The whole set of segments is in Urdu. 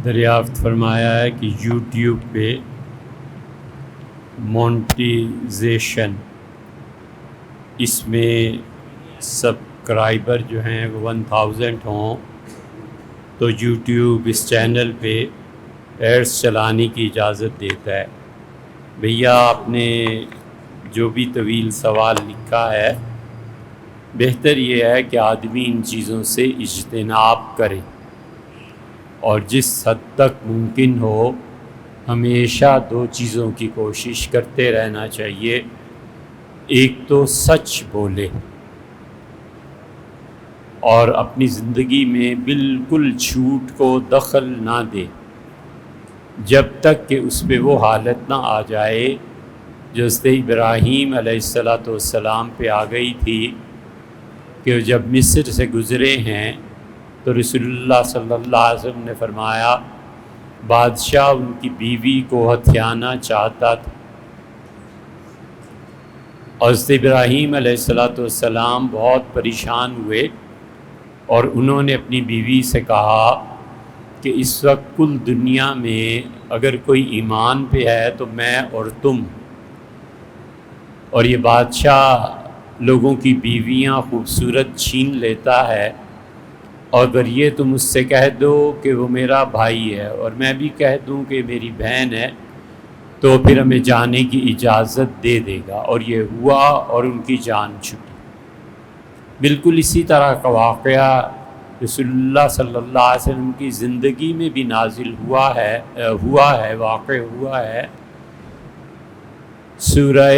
دریافت فرمایا ہے کہ یوٹیوب پہ مونٹیزیشن، اس میں سبسکرائبر جو ہیں وہ 1000 ہوں تو یوٹیوب اس چینل پہ ایڈس چلانے کی اجازت دیتا ہے۔ بھیا آپ نے جو بھی طویل سوال لکھا ہے، بہتر یہ ہے کہ آدمی ان چیزوں سے اجتناب کرے، اور جس حد تک ممکن ہو ہمیشہ 2 چیزوں کی کوشش کرتے رہنا چاہیے۔ ایک تو سچ بولے اور اپنی زندگی میں بالکل جھوٹ کو دخل نہ دے جب تک کہ اس پہ وہ حالت نہ آ جائے جو حضرت ابراہیم علیہ السلام پہ آ گئی تھی کہ جب مصر سے گزرے ہیں تو رسول اللہ صلی اللہ علیہ وسلم نے فرمایا بادشاہ ان کی بیوی کو ہتھیانا چاہتا تھا، اور حضرت ابراہیم علیہ السلام بہت پریشان ہوئے اور انہوں نے اپنی بیوی سے کہا کہ اس وقت کل دنیا میں اگر کوئی ایمان پہ ہے تو میں اور تم، اور یہ بادشاہ لوگوں کی بیویاں خوبصورت چھین لیتا ہے، اور اگر یہ تم اس سے کہہ دو کہ وہ میرا بھائی ہے اور میں بھی کہہ دوں کہ میری بہن ہے تو پھر ہمیں جانے کی اجازت دے دے گا، اور یہ ہوا اور ان کی جان چھٹی۔ بالکل اسی طرح کا واقعہ رسول اللہ صلی اللہ علیہ وسلم کی زندگی میں بھی نازل ہوا ہے، واقع ہوا ہے۔ سورہ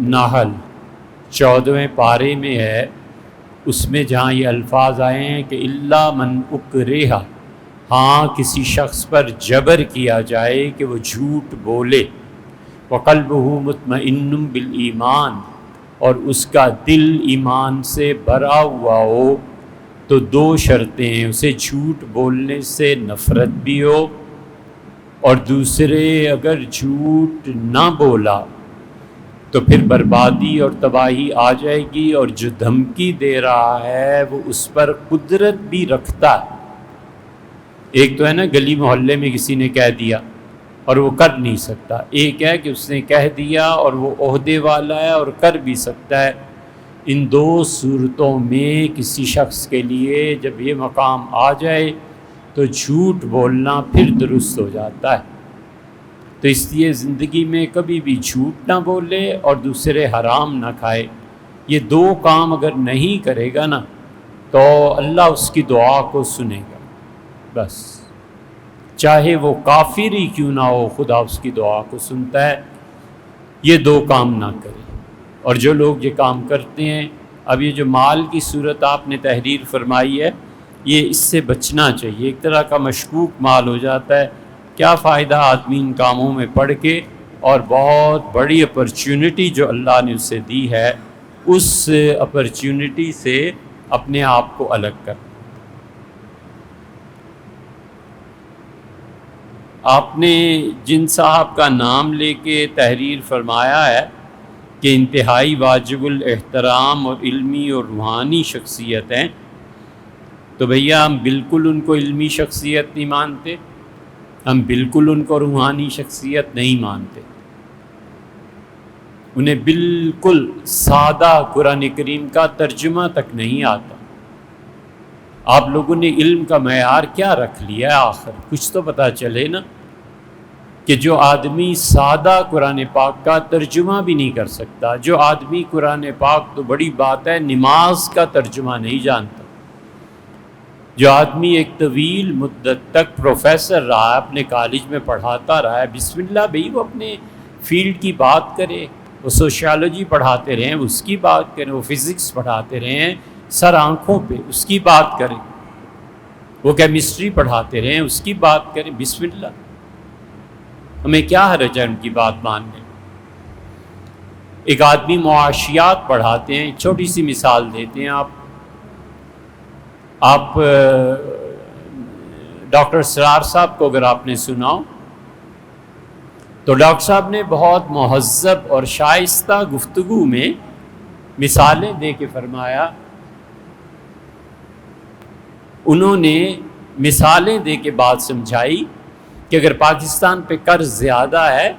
نحل 14ویں پارے میں ہے، اس میں جہاں یہ الفاظ آئے ہیں کہ الا من اکرہ، ہاں کسی شخص پر جبر کیا جائے کہ وہ جھوٹ بولے، وقلبہ مطمئن بالایمان، اور اس کا دل ایمان سے بھرا ہوا ہو، تو 2 شرطیں ہیں، اسے جھوٹ بولنے سے نفرت بھی ہو، اور دوسرے اگر جھوٹ نہ بولا تو پھر بربادی اور تباہی آ جائے گی، اور جو دھمکی دے رہا ہے وہ اس پر قدرت بھی رکھتا ہے۔ ایک تو ہے نا گلی محلے میں کسی نے کہہ دیا اور وہ کر نہیں سکتا، ایک ہے کہ اس نے کہہ دیا اور وہ عہدے والا ہے اور کر بھی سکتا ہے۔ ان 2 صورتوں میں کسی شخص کے لیے جب یہ مقام آ جائے تو جھوٹ بولنا پھر درست ہو جاتا ہے۔ تو اس لیے زندگی میں کبھی بھی جھوٹ نہ بولے اور دوسرے حرام نہ کھائے۔ یہ 2 کام اگر نہیں کرے گا نا تو اللہ اس کی دعا کو سنے گا، بس چاہے وہ کافر ہی کیوں نہ ہو، خدا اس کی دعا کو سنتا ہے۔ یہ 2 کام نہ کرے، اور جو لوگ یہ کام کرتے ہیں، اب یہ جو مال کی صورت آپ نے تحریر فرمائی ہے، یہ اس سے بچنا چاہیے، ایک طرح کا مشکوک مال ہو جاتا ہے۔ کیا فائدہ آدمی ان کاموں میں پڑھ کے، اور بہت بڑی اپرچونٹی جو اللہ نے اسے دی ہے اس اپرچونٹی سے اپنے آپ کو الگ کر۔ آپ نے جن صاحب کا نام لے کے تحریر فرمایا ہے کہ انتہائی واجب الاحترام اور علمی اور روحانی شخصیت ہیں، تو بھیا ہم بالکل ان کو علمی شخصیت نہیں مانتے، ہم بالکل ان کو روحانی شخصیت نہیں مانتے۔ انہیں بالکل سادہ قرآن کریم کا ترجمہ تک نہیں آتا۔ آپ لوگوں نے علم کا معیار کیا رکھ لیا ہے؟ آخر کچھ تو پتہ چلے نا، کہ جو آدمی سادہ قرآن پاک کا ترجمہ بھی نہیں کر سکتا، جو آدمی قرآن پاک تو بڑی بات ہے نماز کا ترجمہ نہیں جانتا، جو آدمی ایک طویل مدت تک پروفیسر رہا ہے، اپنے کالج میں پڑھاتا رہا ہے، بسم اللہ بھئی وہ اپنے فیلڈ کی بات کرے، وہ سوشیالوجی پڑھاتے رہیں اس کی بات کریں، وہ فزکس پڑھاتے رہیں سر آنکھوں پہ اس کی بات کریں، وہ کیمسٹری پڑھاتے رہیں اس کی بات کریں، بسم اللہ، ہمیں کیا حرج ہے ان کی بات ماننے۔ ایک آدمی معاشیات پڑھاتے ہیں، چھوٹی سی مثال دیتے ہیں، آپ ڈاکٹر سرار صاحب کو اگر آپ نے سنا ہو تو ڈاکٹر صاحب نے بہت مہذب اور شائستہ گفتگو میں مثالیں دے کے فرمایا، انہوں نے مثالیں دے کے بات سمجھائی کہ اگر پاکستان پہ قرض زیادہ ہے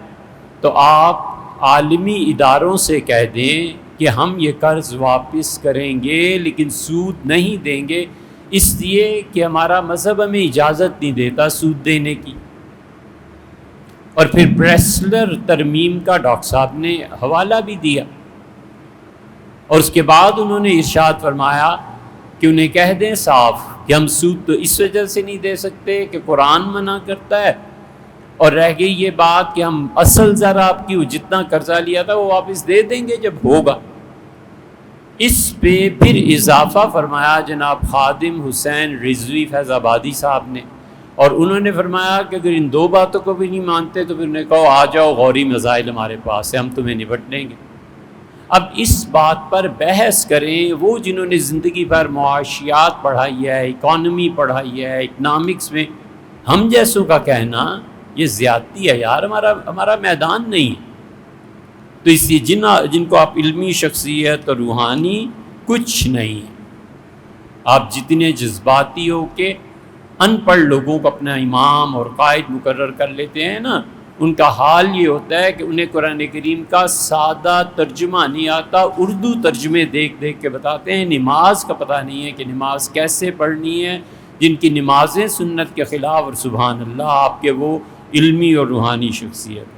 تو آپ عالمی اداروں سے کہہ دیں کہ ہم یہ قرض واپس کریں گے لیکن سود نہیں دیں گے، اس لیے کہ ہمارا مذہب ہمیں اجازت نہیں دیتا سود دینے کی۔ اور پھر پریسلر ترمیم کا ڈاکٹر صاحب نے حوالہ بھی دیا، اور اس کے بعد انہوں نے ارشاد فرمایا کہ انہیں کہہ دیں صاف کہ ہم سود تو اس وجہ سے نہیں دے سکتے کہ قرآن منع کرتا ہے، اور رہ گئی یہ بات کہ ہم اصل ذرا آپ کی جتنا قرضہ لیا تھا وہ واپس دے دیں گے جب ہوگا۔ اس پہ پھر اضافہ فرمایا جناب خادم حسین رضوی فیض آبادی صاحب نے، اور انہوں نے فرمایا کہ اگر ان دو باتوں کو بھی نہیں مانتے تو پھر انہیں کہو آ جاؤ غوری مسائل ہمارے پاس ہے، ہم تمہیں نپٹ لیں گے۔ اب اس بات پر بحث کریں وہ جنہوں نے زندگی بھر معاشیات پڑھائی ہے، اکانومی پڑھائی ہے، اکنامکس میں، ہم جیسوں کا کہنا یہ زیادتی ہے یار، ہمارا میدان نہیں ہے۔ تو اس لیے جن کو آپ علمی شخصیت اور روحانی کچھ نہیں ہے، آپ جتنے جذباتی ہو کے ان پڑھ لوگوں کو اپنا امام اور قائد مقرر کر لیتے ہیں نا، ان کا حال یہ ہوتا ہے کہ انہیں قرآن کریم کا سادہ ترجمہ نہیں آتا، اردو ترجمے دیکھ دیکھ کے بتاتے ہیں، نماز کا پتہ نہیں ہے کہ نماز کیسے پڑھنی ہے، جن کی نمازیں سنت کے خلاف، اور سبحان اللہ آپ کے وہ علمی اور روحانی شخصیت،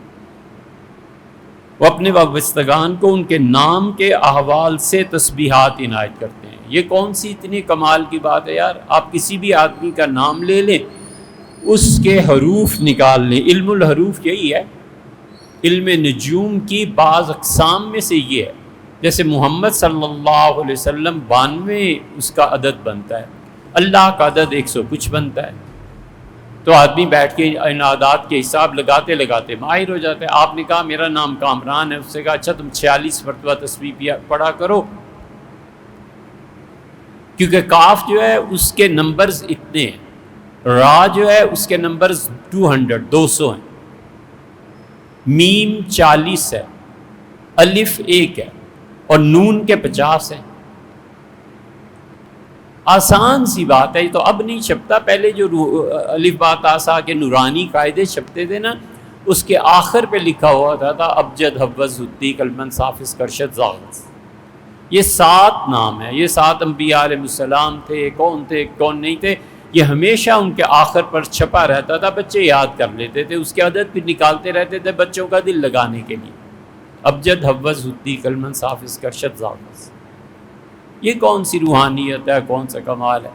وہ اپنے وابستگان کو ان کے نام کے احوال سے تسبیحات عنایت کرتے ہیں۔ یہ کون سی اتنی کمال کی بات ہے یار، آپ کسی بھی آدمی کا نام لے لیں، اس کے حروف نکال لیں، علم الحروف یہی ہے، علم نجوم کی بعض اقسام میں سے یہ ہے، جیسے محمد صلی اللہ علیہ وسلم 92 اس کا عدد بنتا ہے، اللہ کا عدد 100 کچھ بنتا ہے، تو آدمی بیٹھ کے ان اعداد کے حساب لگاتے لگاتے ماہر ہو جاتے ہیں۔ آپ نے کہا میرا نام کامران ہے، اس سے کہا اچھا تم 46 مرتبہ تسبیح پڑھا کرو، کیونکہ کاف جو ہے اس کے نمبرز اتنے ہیں، را جو ہے اس کے نمبرز 200 ہیں، میم 40 ہے، الف 1 ہے، اور نون کے 50 ہیں۔ آسان سی بات ہے، تو اب نہیں چھپتا، پہلے جو الف با تا سا کے نورانی قاعدے چھپتے تھے نا، اس کے آخر پہ لکھا ہوا تھا ابجد حفظ ہدی کلمن صافظ کرشد زاغز۔ یہ 7 نام ہیں، یہ 7 انبیاء علیہ السلام تھے، کون نہیں تھے، یہ ہمیشہ ان کے آخر پر چھپا رہتا تھا، بچے یاد کر لیتے تھے، اس کے عدد پھر نکالتے رہتے تھے بچوں کا دل لگانے کے لیے، ابجد حفظ ہدی کلمن صافظ کرشد زاغز۔ یہ کون سی روحانیت ہے، کون سا کمال ہے؟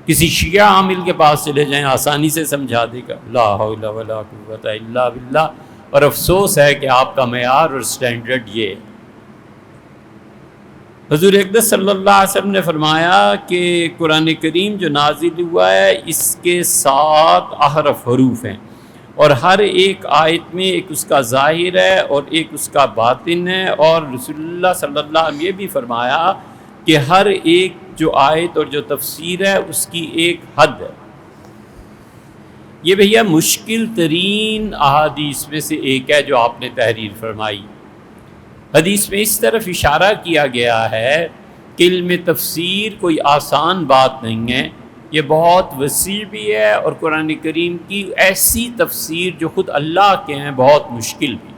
کسی شیعہ عامل کے پاس چلے جائیں، آسانی سے سمجھا دے گا، لا حول ولا قوت الا باللہ۔ اور افسوس ہے کہ آپ کا معیار اور سٹینڈرڈ یہ ہے۔ حضور اقدس صلی اللہ علیہ وسلم نے فرمایا کہ قرآن کریم جو نازل ہوا ہے اس کے 7 احرف حروف ہیں، اور ہر ایک آیت میں ایک اس کا ظاہر ہے اور ایک اس کا باطن ہے، اور رسول اللہ صلی اللہ علیہ وسلم یہ بھی فرمایا کہ ہر ایک جو آیت اور جو تفسیر ہے اس کی ایک حد ہے۔ یہ بھیا مشکل ترین احادیث میں سے ایک ہے جو آپ نے تحریر فرمائی۔ حدیث میں اس طرف اشارہ کیا گیا ہے کہ علم تفسیر کوئی آسان بات نہیں ہے، یہ بہت وسیع بھی ہے، اور قرآن کریم کی ایسی تفسیر جو خود اللہ کے ہیں بہت مشکل بھی۔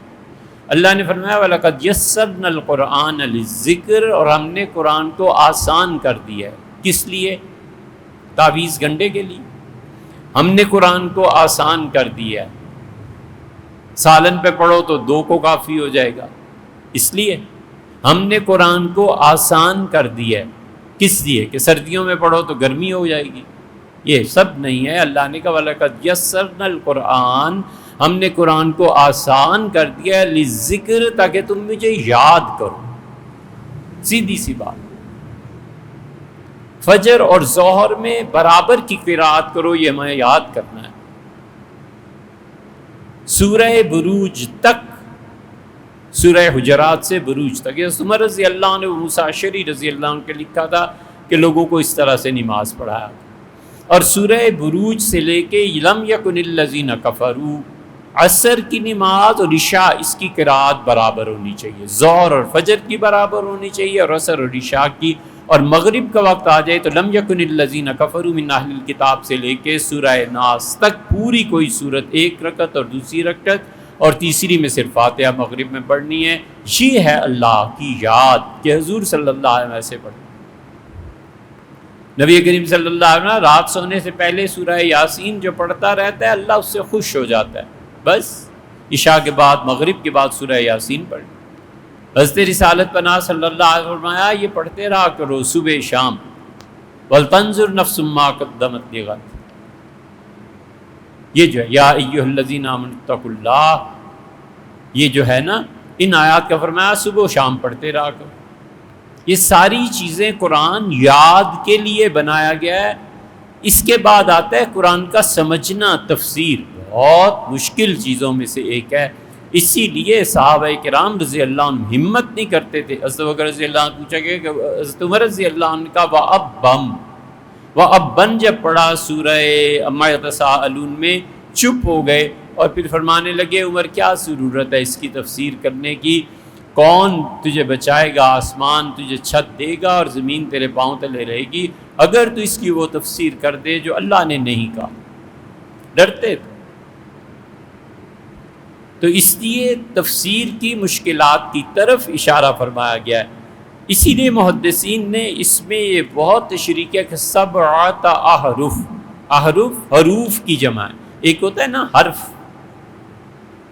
اللہ نے فرمایا وَلَقَدْ يَسَّرْنَا الْقُرْآنَ لِلذِّكْرِ، اور ہم نے قرآن کو آسان کر دیا ہے، کس لیے؟ تعویذ گنڈے کے لیے۔ ہم نے قرآن کو آسان کر دیا ہے، سالن پہ پڑھو تو 2 کو کافی ہو جائے گا، اس لیے ہم نے قرآن کو آسان کر دیا ہے، کس لیے؟ کہ سردیوں میں پڑھو تو گرمی ہو جائے گی۔ یہ سب نہیں ہے، اللہ نے کہا وَلَقَدْ يَسَّرْنَا الْقُرْآنَ، ہم نے قرآن کو آسان کر دیا ہے لِلذِّكْرِ، تاکہ تم مجھے یاد کرو۔ سیدھی سی بات، فجر اور ظہر میں برابر کی قرات کرو، یہ ہمیں یاد کرنا ہے۔ سورہ بروج تک، سورہ حجرات سے بروج تک، یہ عمر رضی اللہ عنہ، موسیٰ اشعری رضی اللہ عنہ کے لکھا تھا کہ لوگوں کو اس طرح سے نماز پڑھایا، اور سورہ بروج سے لے کے لم یکن الذین کفروا، عصر کی نماز اور عشاء اس کی قرات برابر ہونی چاہیے، ظہر اور فجر کی برابر ہونی چاہیے، اور عصر اور عشاء کی، اور مغرب کا وقت آ جائے تو لم یکن الذین کفروا من اہل الکتاب سے لے کے سورہ ناس تک پوری کوئی صورت، ایک رکعت اور دوسری رکعت اور تیسری میں صرف فاتحہ مغرب میں پڑھنی ہے۔ یہ ہے اللہ کی یاد کہ حضور صلی اللہ علیہ وسلم سے پڑھیں۔ نبی کریم صلی اللہ علیہ وسلم رات سونے سے پہلے سورہ یاسین جو پڑھتا رہتا ہے اللہ اس سے خوش ہو جاتا ہے، بس عشاء کے بعد مغرب کے بعد سورہ یاسین پڑھ۔ حضرت رسالت پناہ صلی اللہ علیہ وسلم فرمایا یہ پڑھتے رہا کرو صبح شام، وَلْتَنْظُرْ نَفْسٌ مَّا قَدَّمَتْ لِغَدٍ۔ یہ جو ہے یا ایھا الذین آمنوا اتقوا اللہ، یہ جو ہے نا ان آیات کا فرمایا صبح و شام پڑھتے رہا کرو۔ یہ ساری چیزیں قرآن یاد کے لیے بنایا گیا ہے۔ اس کے بعد آتا ہے قرآن کا سمجھنا، تفسیر بہت مشکل چیزوں میں سے ایک ہے۔ اسی لیے صحابہ کرام رضی اللہ عنہ ہمت نہیں کرتے تھے۔ حضرت ابوبکر رضی اللہ عنہ پوچھا گیا کہ حضرت عمر رضی اللہ عنہ کا وَأَبًّا جب پڑھا سورہ عَمَّا يَتَسَاءَلُونَ میں چپ ہو گئے اور پھر فرمانے لگے عمر کیا ضرورت ہے اس کی تفسیر کرنے کی، کون تجھے بچائے گا، آسمان تجھے چھت دے گا اور زمین تیرے پاؤں تلے رہے گی اگر تو اس کی وہ تفسیر کر دے جو اللہ نے نہیں کہا۔ ڈرتے تھے۔ تو اس لیے تفسیر کی مشکلات کی طرف اشارہ فرمایا گیا ہے۔ اسی لیے محدثین نے اس میں یہ بہت تشریح کیا کہ سبعۃ احرف، احرف حروف کی جمع ہے۔ ایک ہوتا ہے نا حرف،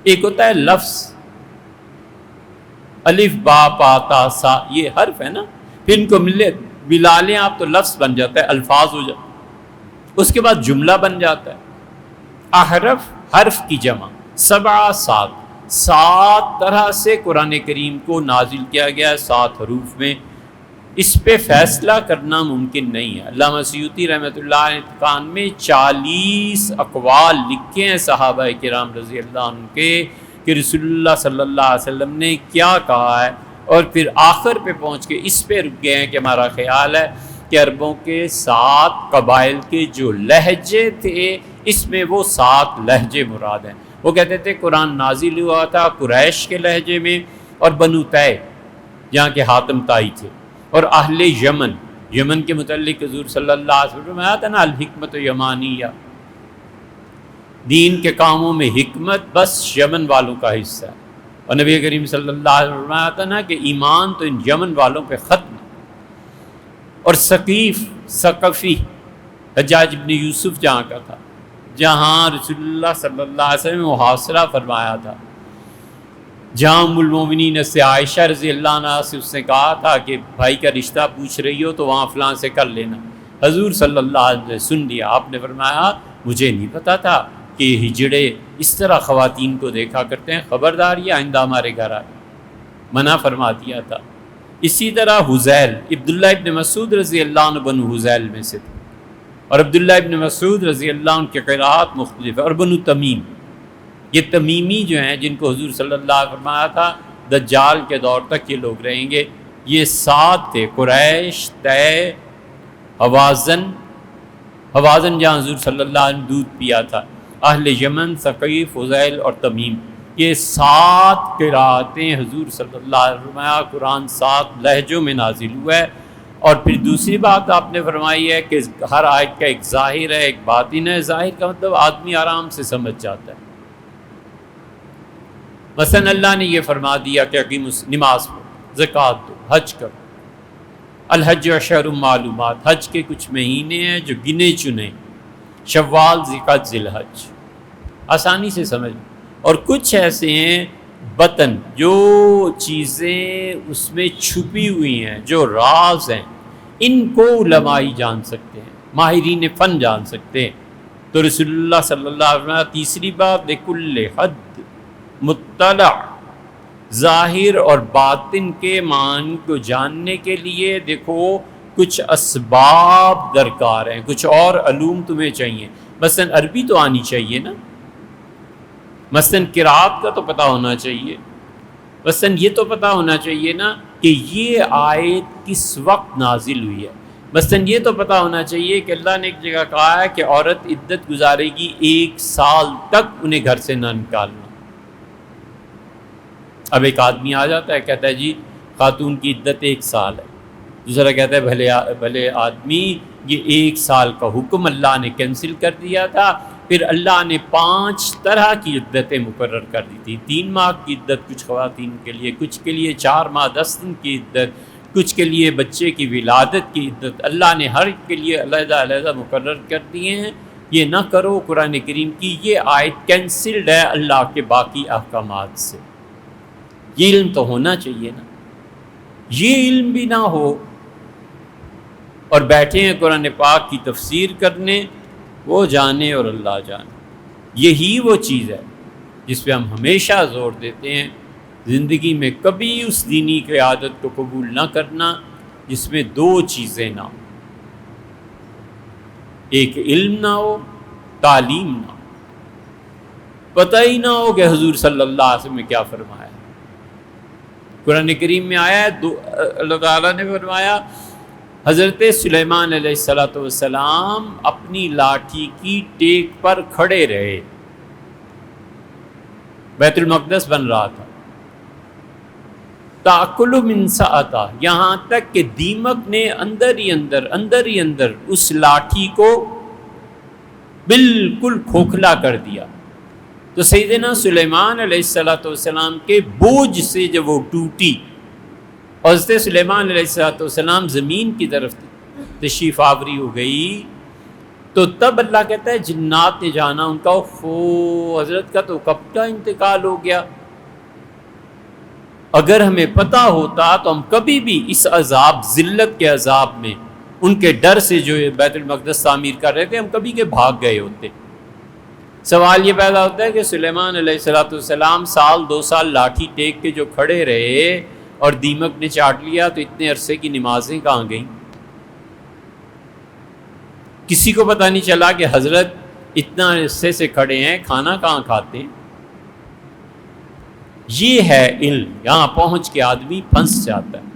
ایک ہوتا ہے لفظ، الف با پا تا سا یہ حرف ہے نا، پھر ان کو ملا لیں آپ تو لفظ بن جاتا ہے، الفاظ ہو جاتا ہے، اس کے بعد جملہ بن جاتا ہے۔ احرف حرف کی جمع، سبع سات طرح سے قرآن کریم کو نازل کیا گیا ہے، 7 حروف میں۔ اس پہ فیصلہ کرنا ممکن نہیں ہے۔ علامہ سیوطی رحمۃ اللہ علیہ اتقان میں 40 اقوال لکھے ہیں صحابہ کرام رضی اللہ عنہ کے کہ رسول اللہ صلی اللہ علیہ وسلم نے کیا کہا ہے، اور پھر آخر پہ پہنچ کے اس پہ رک گئے ہیں کہ ہمارا خیال ہے کہ عربوں کے 7 قبائل کے جو لہجے تھے اس میں وہ 7 لہجے مراد ہیں۔ وہ کہتے تھے قرآن نازل ہوا تھا قریش کے لہجے میں اور بنو طے جہاں کے حاتم طائی تھے، اور اہل یمن، یمن کے متعلق حضور صلی اللہ علیہ وسلم آیا تھا نا الحکمت یمانیہ، دین کے کاموں میں حکمت بس یمن والوں کا حصہ ہے۔ اور نبی کریم صلی اللہ علیہ وسلم آیا تھا نا کہ ایمان تو ان یمن والوں پہ ختم۔ اور ثقفی حجاج ابن یوسف جہاں کا تھا، جہاں رسول اللہ صلی اللہ علیہ وسلم نے محاصرہ فرمایا تھا، جہاں ام المومنین سے عائشہ رضی اللہ عنہ سے اس نے کہا تھا کہ بھائی کا رشتہ پوچھ رہی ہو تو وہاں فلاں سے کر لینا، حضور صلی اللہ علیہ وسلم نے سن لیا۔ آپ نے فرمایا مجھے نہیں پتا تھا کہ ہجڑے اس طرح خواتین کو دیکھا کرتے ہیں، خبردار یہ آئندہ ہمارے گھر آئے، منع فرما دیا تھا۔ اسی طرح حذیل، عبداللہ ابن مسعود رضی اللہ عنہ بنو حذیل میں سے تھے، اور عبداللہ ابن مسعود رضی اللہ عنہ کے قراءات مختلف ہیں۔ اور بنو تمیم، یہ تمیمی جو ہیں جن کو حضور صلی اللہ علیہ وسلم فرمایا تھا دجال کے دور تک یہ لوگ رہیں گے، یہ 7 تھے، قریش، طے، حوازن جہاں حضور صلی اللہ علیہ وسلم دودھ پیا تھا، اہل یمن، ثقیف، حذیل اور تمیم، یہ 7 قراءتیں حضور صلی اللہ علیہ وسلم قرآن 7 لہجوں میں نازل ہوا ہے۔ اور پھر دوسری بات آپ نے فرمائی ہے کہ ہر آیت کا ایک ظاہر ہے ایک باطن ہے۔ ظاہر کا مطلب آدمی آرام سے سمجھ جاتا ہے۔ مثلا اللہ نے یہ فرما دیا کہ نماز پڑھو، زکوٰۃ دو، حج کرو، الحج اشہر معلومات، حج کے کچھ مہینے ہیں جو گنے چنے، شوال، ذوالقعدہ، ذی الحج، آسانی سے سمجھ۔ اور کچھ ایسے ہیں بطن، جو چیزیں اس میں چھپی ہوئی ہیں، جو راز ہیں، ان کو علماء جان سکتے ہیں، ماہرین فن جان سکتے ہیں۔ تو رسول اللہ صلی اللہ علیہ وسلم تیسری بات لکل حد مطلع، ظاہر اور باطن کے معنی کو جاننے کے لیے دیکھو کچھ اسباب درکار ہیں، کچھ اور علوم تمہیں چاہیے۔ مثلا عربی تو آنی چاہیے نا، مثلا قرات کا تو پتہ ہونا چاہیے، مثلا یہ تو پتہ ہونا چاہیے نا کہ یہ آیت کس وقت نازل ہوئی ہے، مثلا یہ تو پتہ ہونا چاہیے کہ اللہ نے ایک جگہ کہا ہے کہ عورت عدت گزارے گی 1 سال تک انہیں گھر سے نہ نکالنا۔ اب ایک آدمی آ جاتا ہے کہتا ہے جی خاتون کی عدت 1 سال ہے، دوسرا کہتا ہے بھلے آدمی، یہ 1 سال کا حکم اللہ نے کینسل کر دیا تھا، پھر اللہ نے 5 طرح کی عدتیں مقرر کر دی تھی۔ 3 ماہ کی عدت کچھ خواتین کے لیے، کچھ کے لیے 4 ماہ 10 دن کی عدت، کچھ کے لیے بچے کی ولادت کی عدت۔ اللہ نے ہر ایک کے لیے علیحدہ علیحدہ مقرر کر دیے ہیں۔ یہ نہ کرو، قرآن کریم کی یہ آیت کینسلڈ ہے اللہ کے باقی احکامات سے۔ یہ علم تو ہونا چاہیے نا، یہ علم بھی نہ ہو اور بیٹھے ہیں قرآن پاک کی تفسیر کرنے، وہ جانے اور اللہ جانے۔ یہی وہ چیز ہے جس پہ ہم ہمیشہ زور دیتے ہیں، زندگی میں کبھی اس دینی قیادت کو قبول نہ کرنا جس میں 2 چیزیں نہ ہوں، ایک علم نہ ہو، تعلیم نہ ہو، پتہ ہی نہ ہو کہ حضور صلی اللہ علیہ وسلم نے کیا فرمایا۔ قرآن کریم میں آیا ہے، اللہ تعالیٰ نے فرمایا حضرت سلیمان علیہ السلام اپنی لاٹھی کی ٹیک پر کھڑے رہے، بیت المقدس بن رہا تھا، تاکل من ساعتا، یہاں تک کہ دیمک نے اندر ہی اندر اس لاٹھی کو بالکل کھوکھلا کر دیا۔ تو سیدنا سلیمان علیہ السلام کے بوجھ سے جب وہ ٹوٹی، حضرت سلیمان علیہ السلام زمین کی طرف تشریف آوری ہو گئی، تو تب اللہ کہتا ہے جنات نے جانا ان کا، حضرت کا تو کب کا انتقال ہو گیا۔ اگر ہمیں پتہ ہوتا تو ہم کبھی بھی اس عذاب، ذلت کے عذاب میں، ان کے ڈر سے جو بیت المقدس تعمیر کر رہے تھے، ہم کبھی کے بھاگ گئے ہوتے۔ سوال یہ پیدا ہوتا ہے کہ سلیمان علیہ السلام 2 سال لاٹھی ٹیک کے جو کھڑے رہے اور دیمک نے چاٹ لیا، تو اتنے عرصے کی نمازیں کہاں گئیں؟ کسی کو پتہ نہیں چلا کہ حضرت اتنا عرصے سے کھڑے ہیں، کھانا کہاں کھاتے ہیں؟ یہ ہے علم، یہاں پہنچ کے آدمی پھنس جاتا ہے۔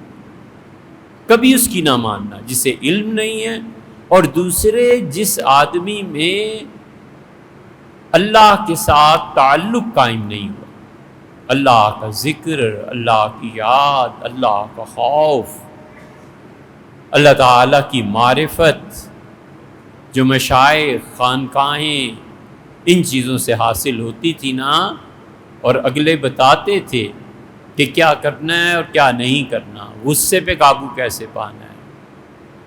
کبھی اس کی نہ ماننا جسے علم نہیں ہے، اور دوسرے جس آدمی میں اللہ کے ساتھ تعلق قائم نہیں ہوا، اللہ کا ذکر، اللہ کی یاد، اللہ کا خوف، اللہ تعالیٰ کی معرفت، جو مشائخ، خانقاہیں، ان چیزوں سے حاصل ہوتی تھی نا، اور اگلے بتاتے تھے کہ کیا کرنا ہے اور کیا نہیں کرنا، غصے پہ قابو کیسے پانا ہے،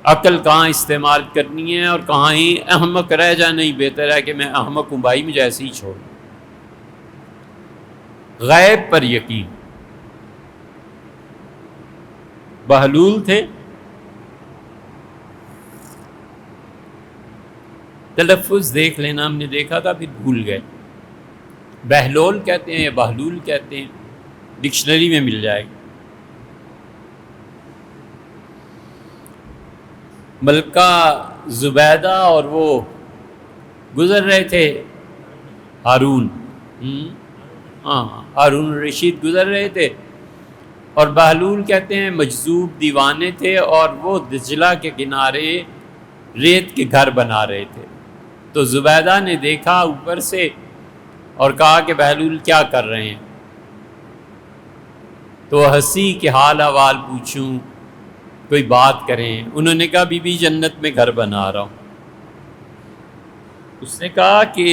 عقل کہاں استعمال کرنی ہے اور کہاں ہی احمق رہ جانا ہی بہتر ہے کہ میں احمق ہوں بھائی، مجھے ایسے ہی چھوڑ۔ غیب پر یقین۔ بہلول تھے، تلفظ دیکھ لینا، ہم نے دیکھا تھا پھر بھول گئے۔ بہلول کہتے ہیں یا بہلول کہتے ہیں، ڈکشنری میں مل جائے گا۔ ملکہ زبیدہ اور وہ گزر رہے تھے، ہارون ہارون رشید گزر رہے تھے، اور بہلول کہتے ہیں مجذوب دیوانے تھے، اور وہ دجلہ کے کنارے ریت کے گھر بنا رہے تھے۔ تو زبیدہ نے دیکھا اوپر سے اور کہا کہ بہلول کیا کر رہے ہیں؟ تو ہنسی کہ حال احوال پوچھوں، کوئی بات کریں۔ انہوں نے کہا بی بی جنت میں گھر بنا رہا ہوں۔ اس نے کہا کہ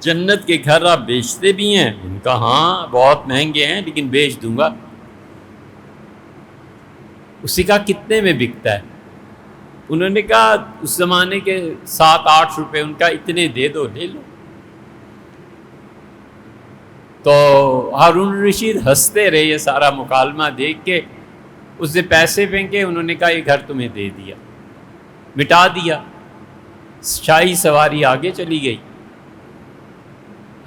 جنت کے گھر آپ بیچتے بھی ہیں؟ ان کا ہاں بہت مہنگے ہیں لیکن بیچ دوں گا۔ اس نے کہا کتنے میں بکتا ہے؟ انہوں نے کہا اس زمانے کے 7-8 روپے، ان کا اتنے دے دو، لے لو۔ تو ہارون رشید ہنستے رہے یہ سارا مکالمہ دیکھ کے، اس نے پیسے پھینکے، انہوں نے کہا یہ گھر تمہیں دے دیا، مٹا دیا۔ شاہی سواری آگے چلی گئی۔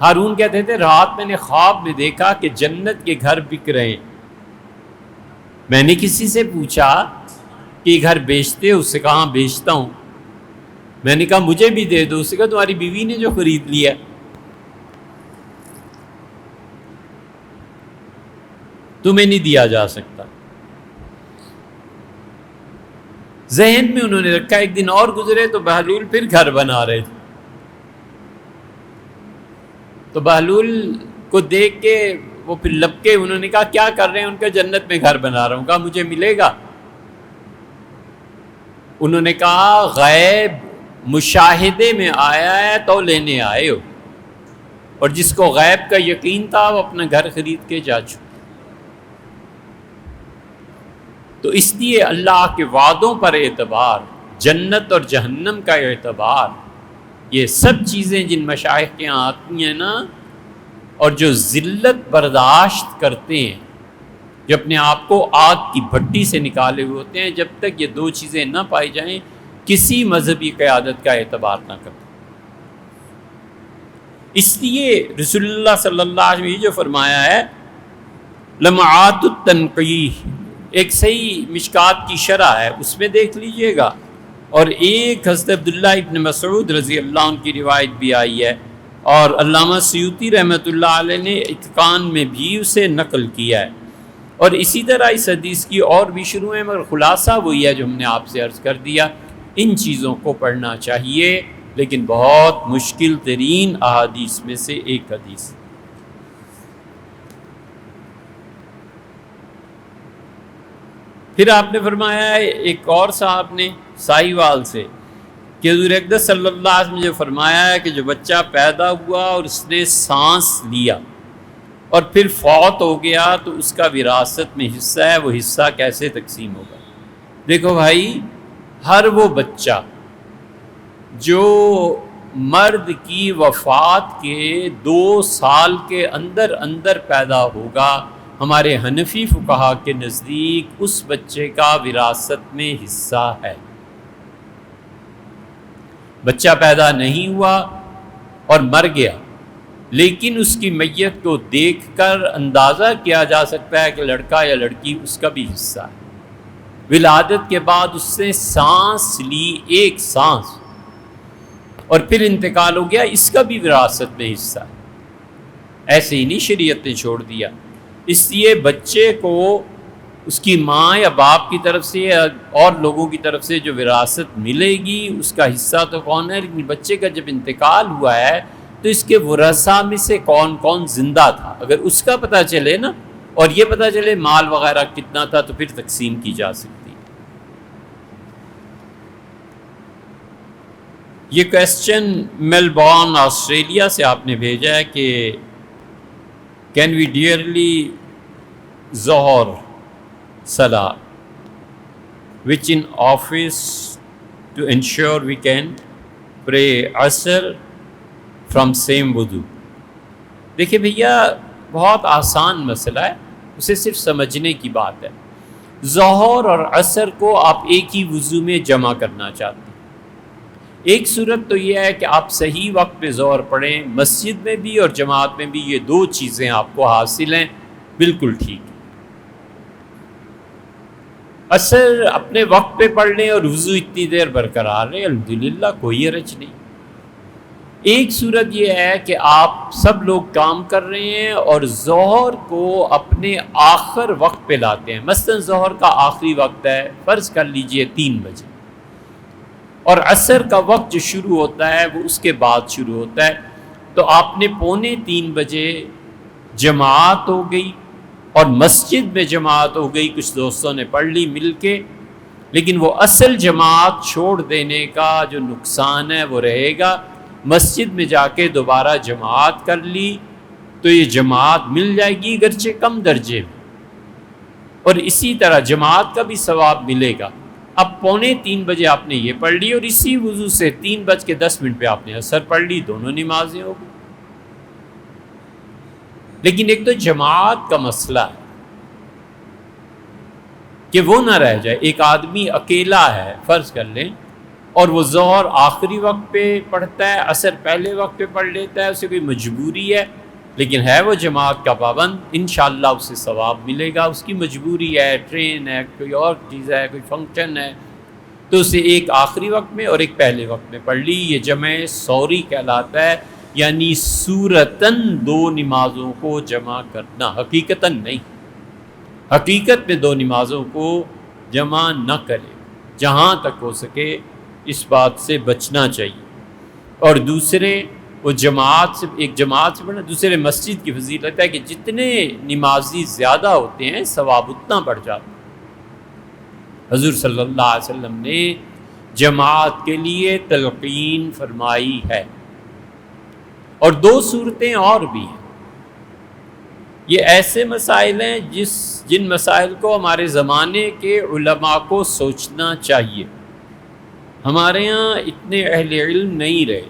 ہارون کہتے تھے رات میں نے خواب میں دیکھا کہ جنت کے گھر بک رہے ہیں۔ میں نے کسی سے پوچھا کہ یہ گھر بیچتے ہو؟ اس سے کہا ہاں بیچتا ہوں۔ میں نے کہا مجھے بھی دے دو۔ اس سے کہا تمہاری بیوی نے جو خرید لیا۔ تمہیں نہیں دیا جا سکتا۔ ذہن میں انہوں نے رکھا۔ ایک دن اور گزرے تو بہلول پھر گھر بنا رہے تھے۔ تو بہلول کو دیکھ کے وہ پھر لپکے، انہوں نے کہا کیا کر رہے ہیں؟ ان کا جنت میں گھر بنا رہا ہوں۔ کہا مجھے ملے گا؟ انہوں نے کہا غیب مشاہدے میں آیا ہے تو لینے آئے ہو، اور جس کو غیب کا یقین تھا وہ اپنا گھر خرید کے جا چکا۔ تو اس لیے اللہ کے وعدوں پر اعتبار، جنت اور جہنم کا اعتبار، یہ سب چیزیں جن مشائخ کے یہاں آتی ہیں نا، اور جو ذلت برداشت کرتے ہیں، جو اپنے آپ کو آگ کی بھٹی سے نکالے ہوئے ہوتے ہیں، جب تک یہ دو چیزیں نہ پائی جائیں کسی مذہبی قیادت کا اعتبار نہ کرتے۔ اس لیے رسول اللہ صلی اللہ علیہ وسلم جو فرمایا ہے لمعات التنقیح، ایک صحیح مشکات کی شرح ہے، اس میں دیکھ لیجئے گا، اور ایک حضرت عبداللہ ابن مسعود رضی اللہ عنہ کی روایت بھی آئی ہے، اور علامہ سیوطی رحمۃ اللہ علیہ نے اتقان میں بھی اسے نقل کیا ہے، اور اسی طرح اس حدیث کی اور بھی شروع ہے، مگر خلاصہ وہی ہے جو ہم نے آپ سے عرض کر دیا۔ ان چیزوں کو پڑھنا چاہیے، لیکن بہت مشکل ترین احادیث میں سے ایک حدیث۔ پھر آپ نے فرمایا ہے ایک اور صاحب نے سائی وال سے کہ حضور اقدس صلی اللہ علیہ وسلم نے جو فرمایا ہے کہ جو بچہ پیدا ہوا اور اس نے سانس لیا اور پھر فوت ہو گیا تو اس کا وراثت میں حصہ ہے، وہ حصہ کیسے تقسیم ہوگا؟ دیکھو بھائی، ہر وہ بچہ جو مرد کی وفات کے 2 سال کے اندر اندر پیدا ہوگا، ہمارے حنفی فقہا کے نزدیک اس بچے کا وراثت میں حصہ ہے۔ بچہ پیدا نہیں ہوا اور مر گیا، لیکن اس کی میت کو دیکھ کر اندازہ کیا جا سکتا ہے کہ لڑکا یا لڑکی، اس کا بھی حصہ ہے۔ ولادت کے بعد اس نے سانس لی، ایک سانس، اور پھر انتقال ہو گیا، اس کا بھی وراثت میں حصہ ہے۔ ایسے ہی نہیں شریعت نے چھوڑ دیا۔ اس لیے بچے کو اس کی ماں یا باپ کی طرف سے یا اور لوگوں کی طرف سے جو وراثت ملے گی، اس کا حصہ تو کون ہے، لیکن بچے کا جب انتقال ہوا ہے تو اس کے ورثاء میں سے کون کون زندہ تھا، اگر اس کا پتہ چلے نا، اور یہ پتہ چلے مال وغیرہ کتنا تھا، تو پھر تقسیم کی جا سکتی۔ یہ کویسچن میلبورن آسٹریلیا سے آپ نے بھیجا ہے کہ کین وی ڈیئرلی ظہر صلاح which in office to ensure we can pray عصر فرام سیم وضو۔ دیکھیں بھیا، بہت آسان مسئلہ ہے، اسے صرف سمجھنے کی بات ہے۔ ظہر اور عصر کو آپ ایک ہی وضو میں جمع کرنا چاہتے ہیں۔ ایک صورت تو یہ ہے کہ آپ صحیح وقت پہ ظہر پڑھیں، مسجد میں بھی اور جماعت میں بھی، یہ 2 چیزیں آپ کو حاصل ہیں، بالکل ٹھیک ہے۔ عصر اپنے وقت پہ پڑھ لیں اور وضو اتنی دیر برقرار رہے، الحمدللہ کوئی حرج نہیں۔ ایک صورت یہ ہے کہ آپ سب لوگ کام کر رہے ہیں اور ظہر کو اپنے آخر وقت پہ لاتے ہیں، مثلا ظہر کا آخری وقت ہے، فرض کر لیجئے 3 بجے، اور عصر کا وقت جو شروع ہوتا ہے وہ اس کے بعد شروع ہوتا ہے، تو آپ نے 2:45 بجے جماعت ہو گئی اور مسجد میں جماعت ہو گئی، کچھ دوستوں نے پڑھ لی مل کے، لیکن وہ اصل جماعت چھوڑ دینے کا جو نقصان ہے وہ رہے گا۔ مسجد میں جا کے دوبارہ جماعت کر لی تو یہ جماعت مل جائے گی، گرچہ کم درجے میں، اور اسی طرح جماعت کا بھی ثواب ملے گا۔ اب 2:45 بجے آپ نے یہ پڑھ لی اور اسی وضو سے 3:10 پہ آپ نے عصر پڑھ لی، دونوں نمازیں ہو گئی۔ لیکن ایک تو جماعت کا مسئلہ ہے کہ وہ نہ رہ جائے، ایک آدمی اکیلا ہے فرض کر لیں، اور وہ ظہر آخری وقت پہ پڑھتا ہے، عصر پہلے وقت پہ پڑھ لیتا ہے، اسے کوئی مجبوری ہے، لیکن ہے وہ جماعت کا پابند، انشاءاللہ اسے ثواب ملے گا۔ اس کی مجبوری ہے، ٹرین ہے، کوئی اور چیز ہے، کوئی فنکشن ہے، تو اسے ایک آخری وقت میں اور ایک پہلے وقت میں پڑھ لی، یہ جمع سوری کہلاتا ہے، یعنی صورتاً 2 نمازوں کو جمع کرنا، حقیقتاً نہیں، حقیقت میں 2 نمازوں کو جمع نہ کرے، جہاں تک ہو سکے اس بات سے بچنا چاہیے۔ اور دوسرے وہ جماعت سے، ایک جماعت سے پڑھنا، دوسرے مسجد کی فضیلت ہے کہ جتنے نمازی زیادہ ہوتے ہیں ثواب اتنا بڑھ جاتا ہے۔ حضور صلی اللہ علیہ وسلم نے جماعت کے لیے تلقین فرمائی ہے۔ اور دو صورتیں اور بھی ہیں۔ یہ ایسے مسائل ہیں جن مسائل کو ہمارے زمانے کے علماء کو سوچنا چاہیے۔ ہمارے ہاں اتنے اہل علم نہیں رہے،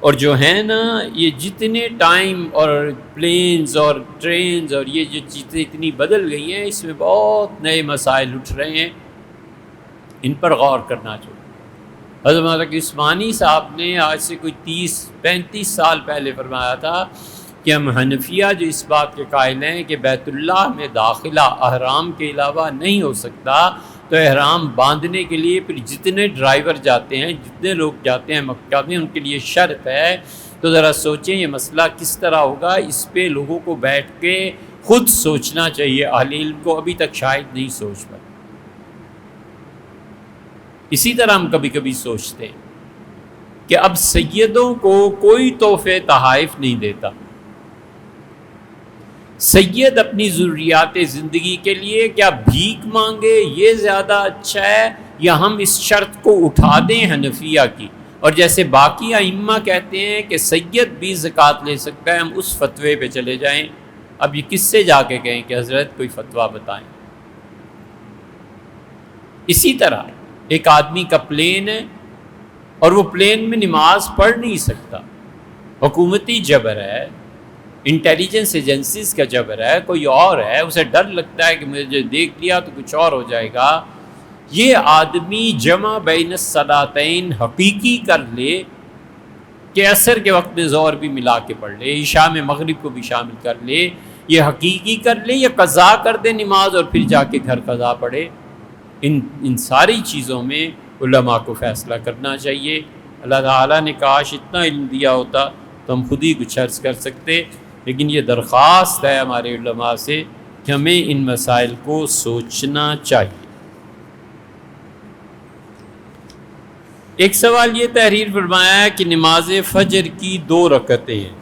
اور جو ہیں نا یہ جتنے ٹائم اور پلینز اور ٹرینز اور یہ جو چیزیں اتنی بدل گئی ہیں، اس میں بہت نئے مسائل اٹھ رہے ہیں، ان پر غور کرنا چاہیے۔ حضرت مولانا عثمانی صاحب نے آج سے کوئی 30-35 سال پہلے فرمایا تھا کہ ہم حنفیہ جو اس بات کے قائل ہیں کہ بیت اللہ میں داخلہ احرام کے علاوہ نہیں ہو سکتا، تو احرام باندھنے کے لیے پھر جتنے ڈرائیور جاتے ہیں، جتنے لوگ جاتے ہیں مکہ میں، ان کے لیے شرط ہے۔ تو ذرا سوچیں یہ مسئلہ کس طرح ہوگا، اس پہ لوگوں کو بیٹھ کے خود سوچنا چاہیے، اہل علم کو ابھی تک شاید نہیں سوچ پائے۔ اسی طرح ہم کبھی کبھی سوچتے ہیں کہ اب سیدوں کو کوئی تحفے تحائف نہیں دیتا، سید اپنی ضروریات زندگی کے لیے کیا بھیک مانگے یہ زیادہ اچھا ہے، یا ہم اس شرط کو اٹھا دیں حنفیہ کی، اور جیسے باقی ائمہ کہتے ہیں کہ سید بھی زکوٰۃ لے سکتا ہے، ہم اس فتوے پہ چلے جائیں۔ اب یہ کس سے جا کے کہیں کہ حضرت کوئی فتویٰ بتائیں۔ اسی طرح ایک آدمی کا پلین ہے اور وہ پلین میں نماز پڑھ نہیں سکتا، حکومتی جبر ہے، انٹیلیجنس ایجنسیز کا جبر ہے، کوئی اور ہے، اسے ڈر لگتا ہے کہ مجھے دیکھ لیا تو کچھ اور ہو جائے گا۔ یہ آدمی جمع بین الصلاتین حقیقی کر لے کہ عصر کے وقت میں ظہر بھی ملا کے پڑھ لے، عشاء میں مغرب کو بھی شامل کر لے، یہ حقیقی کر لے، یا قضا کر دے نماز اور پھر جا کے گھر قضا پڑھے۔ ان ساری چیزوں میں علماء کو فیصلہ کرنا چاہیے۔ اللہ تعالیٰ نے کاش اتنا علم دیا ہوتا تو ہم خود ہی کچھ عرض کر سکتے، لیکن یہ درخواست ہے ہمارے علماء سے کہ ہمیں ان مسائل کو سوچنا چاہیے۔ ایک سوال یہ تحریر فرمایا ہے کہ نماز فجر کی 2 رکعتیں ہیں،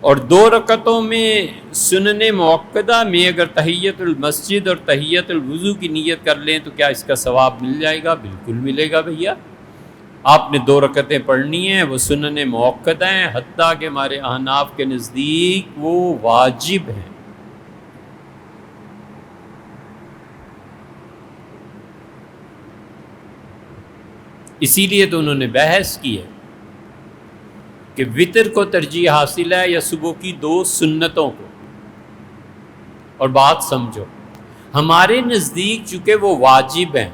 اور 2 رکعتوں میں سنن موقدہ میں اگر تحیت المسجد اور تحیت الوضو کی نیت کر لیں تو کیا اس کا ثواب مل جائے گا؟ بالکل ملے گا بھیا۔ آپ نے 2 رکعتیں پڑھنی ہیں، وہ سنن موقدہ ہیں، حتیٰ کہ ہمارے احناف کے نزدیک وہ واجب ہیں۔ اسی لیے تو انہوں نے بحث کی ہے کہ وطر کو ترجیح حاصل ہے یا صبح کی 2 سنتوں کو۔ اور بات سمجھو، ہمارے نزدیک چونکہ وہ واجب ہیں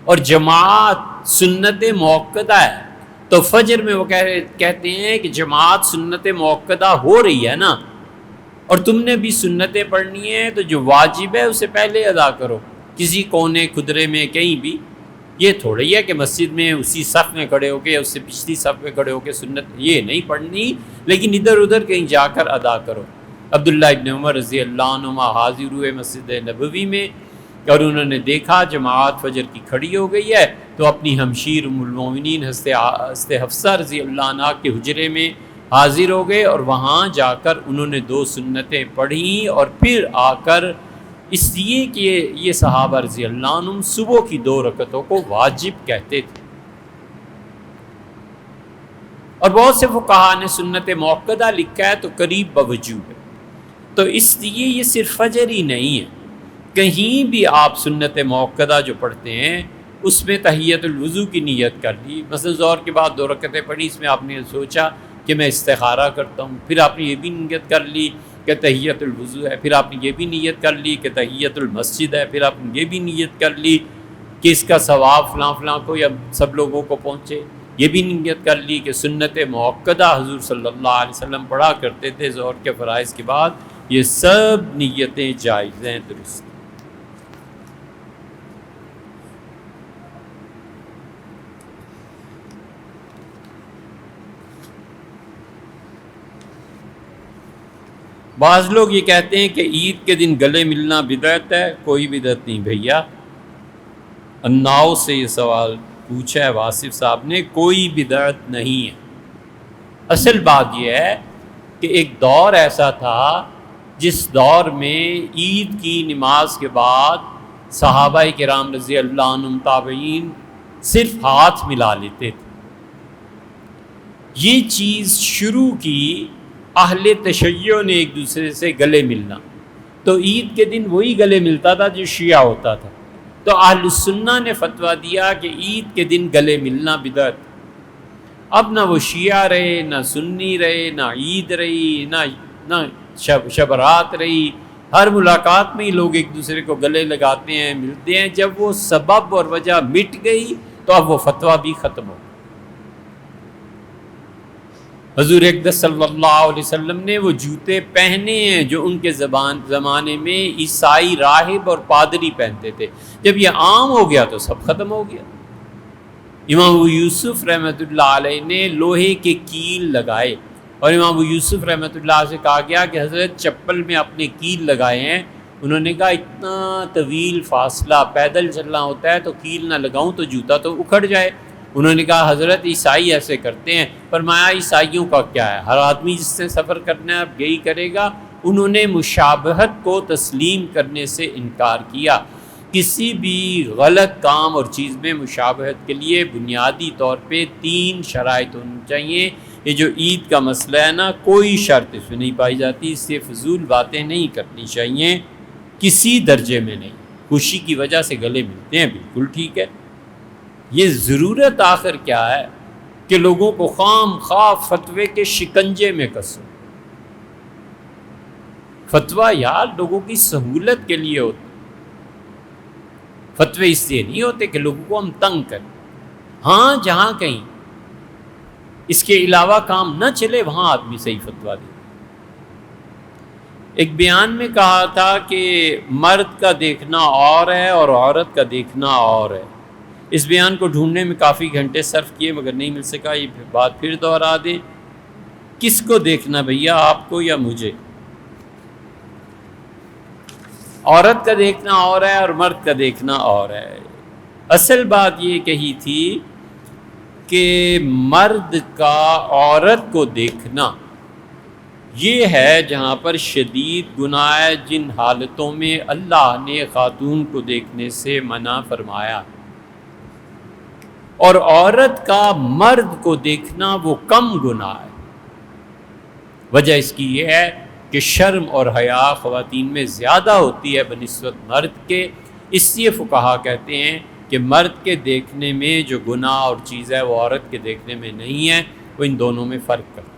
اور جماعت سنت موقدہ ہے، تو فجر میں وہ کہتے ہیں کہ جماعت سنت موقدہ ہو رہی ہے نا، اور تم نے بھی سنتیں پڑھنی ہیں، تو جو واجب ہے اسے پہلے ادا کرو، کسی کونے کھدرے میں کہیں بھی۔ یہ تھوڑا ہی ہے کہ مسجد میں اسی صف میں کھڑے ہو کے یا اس سے پچھلی صف میں کھڑے ہو کے سنت یہ نہیں پڑھنی، لیکن ادھر ادھر کہیں جا کر ادا کرو۔ عبداللہ ابن عمر رضی اللہ عنہما حاضر ہوئے مسجد نبوی میں، اور انہوں نے دیکھا جماعت فجر کی کھڑی ہو گئی ہے، تو اپنی ہمشیر ام المومنین حضرت حفصہ رضی اللہ عنہا کے حجرے میں حاضر ہو گئے، اور وہاں جا کر انہوں نے 2 سنتیں پڑھیں، اور پھر آ کر اس لیے کہ یہ صحابہ رضی اللہ عنہم صبح کی 2 رکعتوں کو واجب کہتے تھے، اور بہت سے فقہا نے سنت موقدہ لکھا ہے تو قریب بوجوب ہے۔ تو اس لیے یہ صرف فجر ہی نہیں ہے، کہیں بھی آپ سنت موقدہ جو پڑھتے ہیں اس میں تحیت الوضو کی نیت کر لی، مثلا ظہر کے بعد 2 رکعتیں پڑھی، اس میں آپ نے سوچا کہ میں استخارہ کرتا ہوں، پھر آپ نے یہ بھی نیت کر لی کہ تحیت الوضو ہے، پھر آپ نے یہ بھی نیت کر لی کہ تحیت المسجد ہے، پھر آپ نے یہ بھی نیت کر لی کہ اس کا ثواب فلاں فلاں کو یا سب لوگوں کو پہنچے، یہ بھی نیت کر لی کہ سنت موقدہ حضور صلی اللہ علیہ وسلم پڑھا کرتے تھے ظہر کے فرائض کے بعد۔ یہ سب نیتیں جائز ہیں، درست۔ بعض لوگ یہ کہتے ہیں کہ عید کے دن گلے ملنا بدعت ہے، کوئی بدعت نہیں بھیا۔ اناؤ سے یہ سوال پوچھا ہے واصف صاحب نے، کوئی بدعت نہیں ہے۔ اصل بات یہ ہے کہ ایک دور ایسا تھا جس دور میں عید کی نماز کے بعد صحابہ کرام رضی اللہ عنہم تابعین صرف ہاتھ ملا لیتے تھے۔ یہ چیز شروع کی اہل تشیع نے ایک دوسرے سے گلے ملنا، تو عید کے دن وہی گلے ملتا تھا جو شیعہ ہوتا تھا، تو اہل السنہ نے فتویٰ دیا کہ عید کے دن گلے ملنا بدعت۔ اب نہ وہ شیعہ رہے، نہ سنی رہے، نہ عید رہی، نہ شب رات رہی، ہر ملاقات میں ہی لوگ ایک دوسرے کو گلے لگاتے ہیں، ملتے ہیں۔ جب وہ سبب اور وجہ مٹ گئی تو اب وہ فتویٰ بھی ختم ہو گیا۔ حضور اقدس صلی اللہ علیہ وسلم نے وہ جوتے پہنے ہیں جو ان کے زمانے میں عیسائی راہب اور پادری پہنتے تھے۔ جب یہ عام ہو گیا تو سب ختم ہو گیا۔ امام ابو یوسف رحمۃ اللہ علیہ نے لوہے کے کیل لگائے، اور امام ابو یوسف رحمۃ اللہ سے کہا گیا کہ حضرت چپل میں اپنے کیل لگائے ہیں۔ انہوں نے کہا اتنا طویل فاصلہ پیدل چلنا ہوتا ہے تو کیل نہ لگاؤں تو جوتا تو اکھڑ جائے۔ انہوں نے کہا حضرت عیسائی ایسے کرتے ہیں۔ فرمایا عیسائیوں کا کیا ہے، ہر آدمی جس سے سفر کرنا ہے اب یہی کرے گا۔ انہوں نے مشابہت کو تسلیم کرنے سے انکار کیا۔ کسی بھی غلط کام اور چیز میں مشابہت کے لیے بنیادی طور پہ 3 شرائط ہونی چاہیے۔ یہ جو عید کا مسئلہ ہے نا، کوئی شرط اس میں نہیں پائی جاتی، اس سے فضول باتیں نہیں کرنی چاہیے، کسی درجے میں نہیں۔ خوشی کی وجہ سے گلے ملتے ہیں، بالکل ٹھیک ہے۔ یہ ضرورت آخر کیا ہے کہ لوگوں کو خام خواہ فتوے کے شکنجے میں کسو۔ فتویٰ یار لوگوں کی سہولت کے لیے ہوتا، فتوے اس لیے نہیں ہوتے کہ لوگوں کو ہم تنگ کریں۔ ہاں جہاں کہیں اس کے علاوہ کام نہ چلے وہاں آدمی صحیح فتویٰ دے۔ ایک بیان میں کہا تھا کہ مرد کا دیکھنا اور ہے اور عورت کا دیکھنا اور ہے۔ اس بیان کو ڈھونڈنے میں کافی گھنٹے صرف کیے مگر نہیں مل سکا۔ یہ بات پھر دوہرا دیں، کس کو دیکھنا بھیا، آپ کو یا مجھے؟ عورت کا دیکھنا اور ہے اور مرد کا دیکھنا اور ہے۔ اصل بات یہ کہی تھی کہ مرد کا عورت کو دیکھنا یہ ہے جہاں پر شدید گناہ ہے، جن حالتوں میں اللہ نے خاتون کو دیکھنے سے منع فرمایا، اور عورت کا مرد کو دیکھنا وہ کم گناہ ہے۔ وجہ اس کی یہ ہے کہ شرم اور حیا خواتین میں زیادہ ہوتی ہے بنسبت مرد کے، اس لیے فقہا کہتے ہیں کہ مرد کے دیکھنے میں جو گناہ اور چیز ہے وہ عورت کے دیکھنے میں نہیں ہے، وہ ان دونوں میں فرق کرتا ہے۔